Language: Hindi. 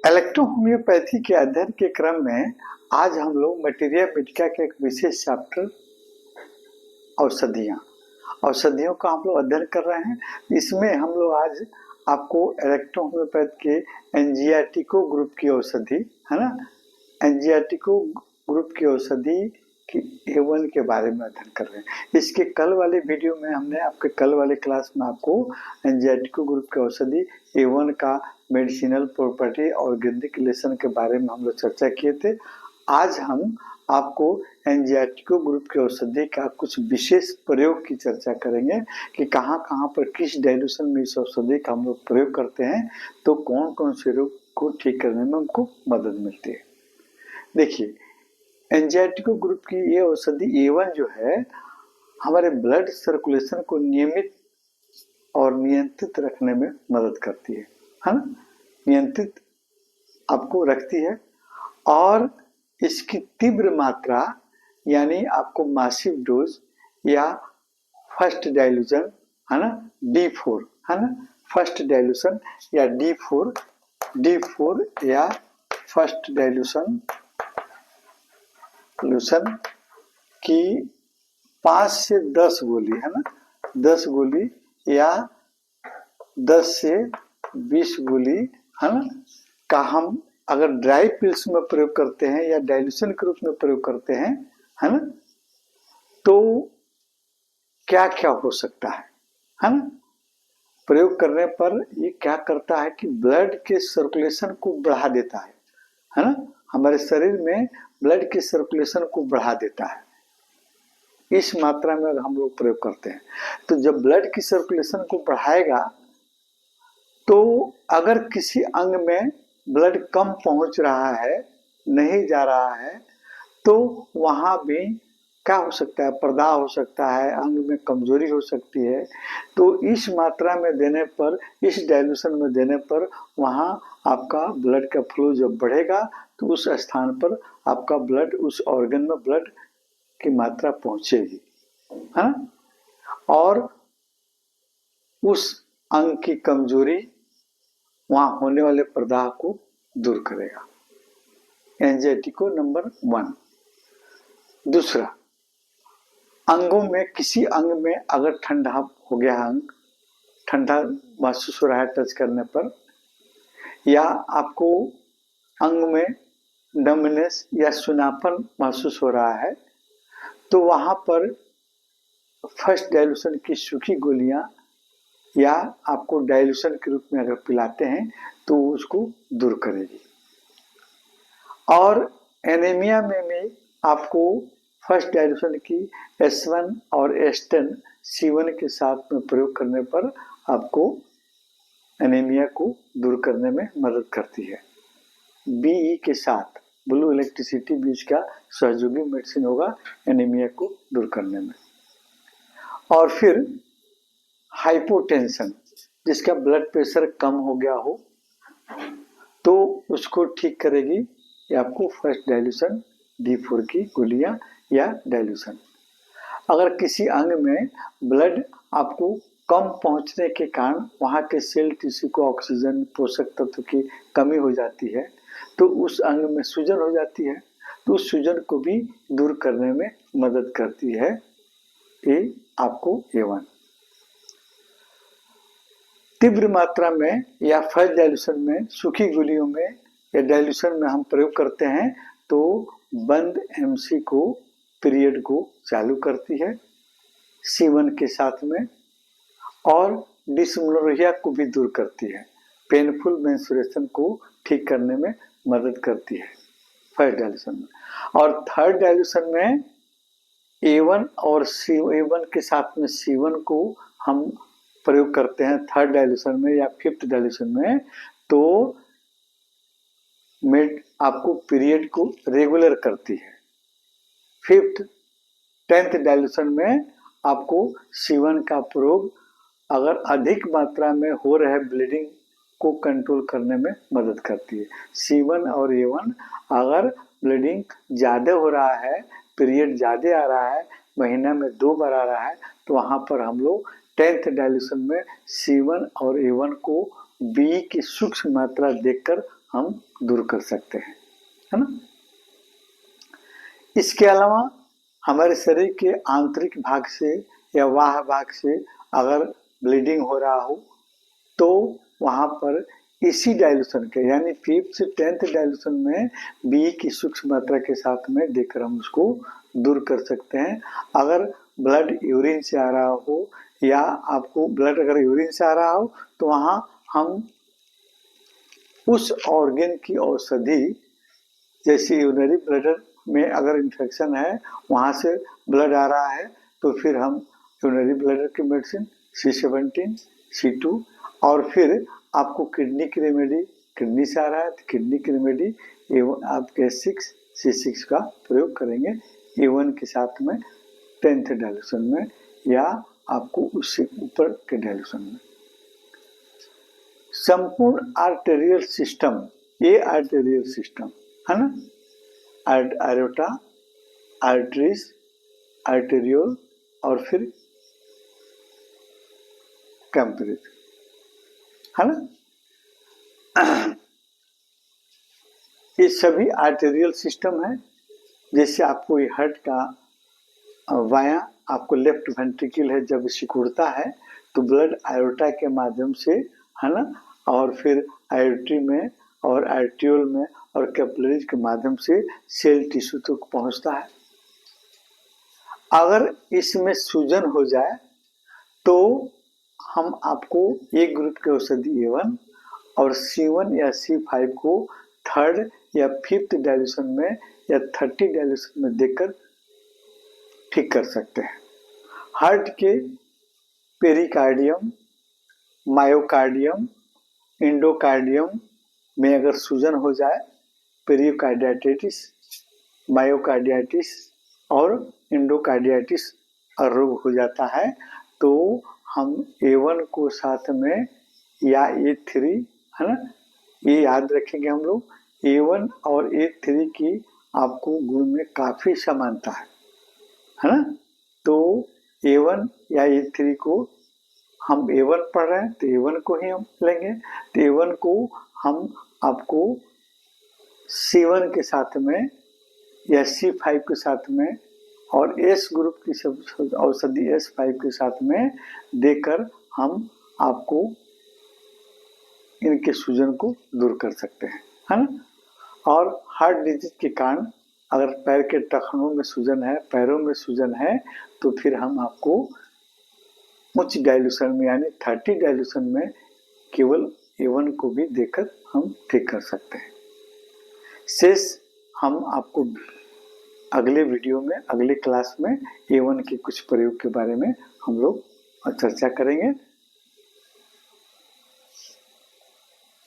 इलेक्ट्रोहोम्योपैथी के अध्ययन के क्रम में आज हम लोग मटेरिया मेडिका के एक विशेष चैप्टर औषधियों का हम लोग अध्ययन कर रहे हैं। इसमें हम लोग आज आपको इलेक्ट्रोहोम्योपैथ के एंजियाटिको ग्रुप की औषधि है ना, एंजियाटिको ग्रुप की औषधि की A1 के बारे में अध्ययन कर रहे हैं। इसके कल वाले वीडियो में हमने आपके कल वाले क्लास में आपको एंजियाटिको ग्रुप की औषधि A1 का मेडिसिनल प्रॉपर्टी और ऑर्गेनिक रिलेशन के बारे में हम लोग चर्चा किए थे। आज हम आपको एंजियाटिको ग्रुप की औषधि का कुछ विशेष प्रयोग की चर्चा करेंगे कि कहाँ कहाँ पर किस डाइल्यूशन में इस औषधि का हम लोग प्रयोग करते हैं तो कौन कौन से रोग को ठीक करने में हमको मदद मिलती है। देखिए, एंजियाटिको ग्रुप की ये औषधि A1 जो है हमारे ब्लड सर्कुलेशन को नियमित और नियंत्रित रखने में मदद करती है ना, नियंत्रित आपको रखती है। और इसकी तीव्र मात्रा यानी आपको मासिव डोज या फर्स्ट डाइल्यूशन है ना, D4 है ना, फर्स्ट डाइल्यूशन या D4 या फर्स्ट डाइल्यूशन की 5 से 10 गोली है ना, 10 गोली या 10 से 20 गोली है ना का हम अगर ड्राई पिल्स में प्रयोग करते हैं या डाइल्यूशन के रूप में प्रयोग करते हैं है ना, तो क्या क्या हो सकता है ना। प्रयोग करने पर ये क्या करता है कि ब्लड के सर्कुलेशन को बढ़ा देता है ना, हमारे शरीर में ब्लड के सर्कुलेशन को बढ़ा देता है। इस मात्रा में अगर हम लोग प्रयोग करते हैं तो जब ब्लड की सर्कुलेशन को बढ़ाएगा तो अगर किसी अंग में ब्लड कम पहुंच रहा है, नहीं जा रहा है, तो वहां भी क्या हो सकता है, प्रदाह हो सकता है, अंग में कमजोरी हो सकती है। तो इस मात्रा में देने पर, इस डाइल्यूशन में देने पर वहां आपका ब्लड का फ्लो जब बढ़ेगा तो उस स्थान पर आपका ब्लड, उस ऑर्गन में ब्लड की मात्रा पहुंचेगी है ना, और उस अंग की कमजोरी, वहां होने वाले प्रदाह को दूर करेगा। एंजियाटिको नंबर 1। दूसरा, अंगों में किसी अंग में अगर ठंडा हो गया, अंग ठंडा महसूस हो रहा है टच करने पर, या आपको अंग में नमनेस या सुनापन महसूस हो रहा है, तो वहां पर फर्स्ट डाइल्यूशन की सूखी गोलियां या आपको डाइल्यूशन के रूप में अगर पिलाते हैं तो उसको दूर करेगी। और एनीमिया में भी आपको फर्स्ट डाइल्यूशन की S1 और S10 C1 के साथ में प्रयोग करने पर आपको एनीमिया को दूर करने में मदद करती है। BE के साथ ब्लू इलेक्ट्रिसिटी भी इसका सहयोगी मेडिसिन होगा एनीमिया को दूर करने में। और फिर हाइपोटेंशन, जिसका ब्लड प्रेशर कम हो गया हो तो उसको ठीक करेगी ये आपको फर्स्ट डाइल्यूशन D4 की गोलियां या डाइल्यूशन। अगर किसी अंग में ब्लड आपको कम पहुंचने के कारण वहां के सेल टिश्यू को ऑक्सीजन, पोषक तत्व की कमी हो जाती है तो उस अंग में सूजन हो जाती है, तो उस सूजन को भी दूर करने में मदद करती है ये आपको A1। तीव्र मात्रा में या फर्स्ट डाइल्यूशन में, सूखी गोलियों में या डाइल्यूशन में हम प्रयोग करते हैं तो बंद MC को, पीरियड को चालू करती है C1 के साथ में, और डिसमेनोर्हिया को भी दूर करती है, पेनफुल मेंस्ट्रुएशन को ठीक करने में मदद करती है फर्स्ट डाइल्यूशन में। और थर्ड डाइल्यूशन में A1 और A1 के साथ में C1 को हम प्रयोग करते हैं थर्ड डाइल्यूशन में या फिफ्थ डाइल्यूशन में, तो आपको पीरियड को रेगुलर करती है। फिफ्थ 10th डाइल्यूशन में आपको C1 का प्रयोग अगर अधिक मात्रा में हो रहे ब्लीडिंग को कंट्रोल करने में मदद करती है। C1 और A1 अगर ब्लीडिंग ज़्यादा हो रहा है, पीरियड ज़्यादा आ रहा है, महीना में 2 बार आ रहा है, तो वहाँ पर हम लोग 10th डाइल्यूशन में C1 और A1 को B की सूक्ष्म मात्रा देखकर हम दूर कर सकते हैं, है ना। इसके अलावा हमारे शरीर के आंतरिक भाग से या बाह्य भाग से अगर ब्लीडिंग हो रहा हो तो वहां पर इसी डाइल्यूशन के यानी 5th से 10th डाइल्यूशन में बी की सूक्ष्म मात्रा के साथ में देकर हम उसको दूर कर सकते हैं। अगर ब्लड यूरिन से आ रहा हो या आपको ब्लड अगर यूरिन से आ रहा हो तो वहां हम उस ऑर्गन की औषधि, जैसे यूरिनरी ब्लडर में अगर इन्फेक्शन है वहां से ब्लड आ रहा है तो फिर हम यूरिनरी ब्लडर की मेडिसिन C17, C2 और फिर आपको किडनी की रेमेडी, किडनी से आ रहा है तो किडनी की रेमेडी एवं आप K6, C6 का प्रयोग करेंगे A1 के साथ में 10th डाइल्यूशन में या आपको उससे ऊपर के डाइल्यूशन में। संपूर्ण आर्टेरियल सिस्टम, ये आर्टेरियल सिस्टम है ना, आयोटा, आर्टरीज, आर्टेरियोल और फिर कैम्परेज, है ना। ये सभी आर्टेरियल सिस्टम है। जैसे आपको ये हार्ट का वाया आपको लेफ्ट वेंट्रिकल है, जब सिकुड़ता है तो ब्लड आयोटा के माध्यम से, है ना, और फिर आर्टरी में और आर्टियोल में और कैपिलरीज के माध्यम से सेल टिश्यू तक पहुंचता है। अगर इसमें सूजन हो जाए तो हम आपको एक ग्रुप के औषधि A1 और C1 या C5 को 3rd या 5th डाइल्यूशन में या 30 डाइल्यूशन में देकर ठीक कर सकते हैं। हार्ट के पेरिकार्डियम, मायोकार्डियम, एंडोकार्डियम में अगर सूजन हो जाए, पेरिकार्डियाटिस, मायोकार्डियाटिस और एंडोकार्डियाटिस रोग हो जाता है तो हम A1 को साथ में या A3, है ना, ये याद रखेंगे हम लोग। A1 और A3 की आपको गुण में काफी समानता है ना। तो A1 या A3 को हम A1 पढ़ रहे हैं तो A1 को ही हम लेंगे, तो A1 को हम आपको C1 के साथ में या C5 के साथ में और S ग्रुप की सब औषधि S5 के साथ में देकर हम आपको इनके सूजन को दूर कर सकते हैं, है ना। और हार्ट डिजीज के कारण अगर पैर के टखनों में सूजन है, पैरों में सूजन है तो फिर हम आपको उच्च डाइल्यूशन में यानी 30 डाइल्यूशन में केवल A1 को भी देकर हम ठीक कर सकते हैं। शेष हम आपको अगले वीडियो में, अगले क्लास में A1 के कुछ प्रयोग के बारे में हम लोग चर्चा करेंगे।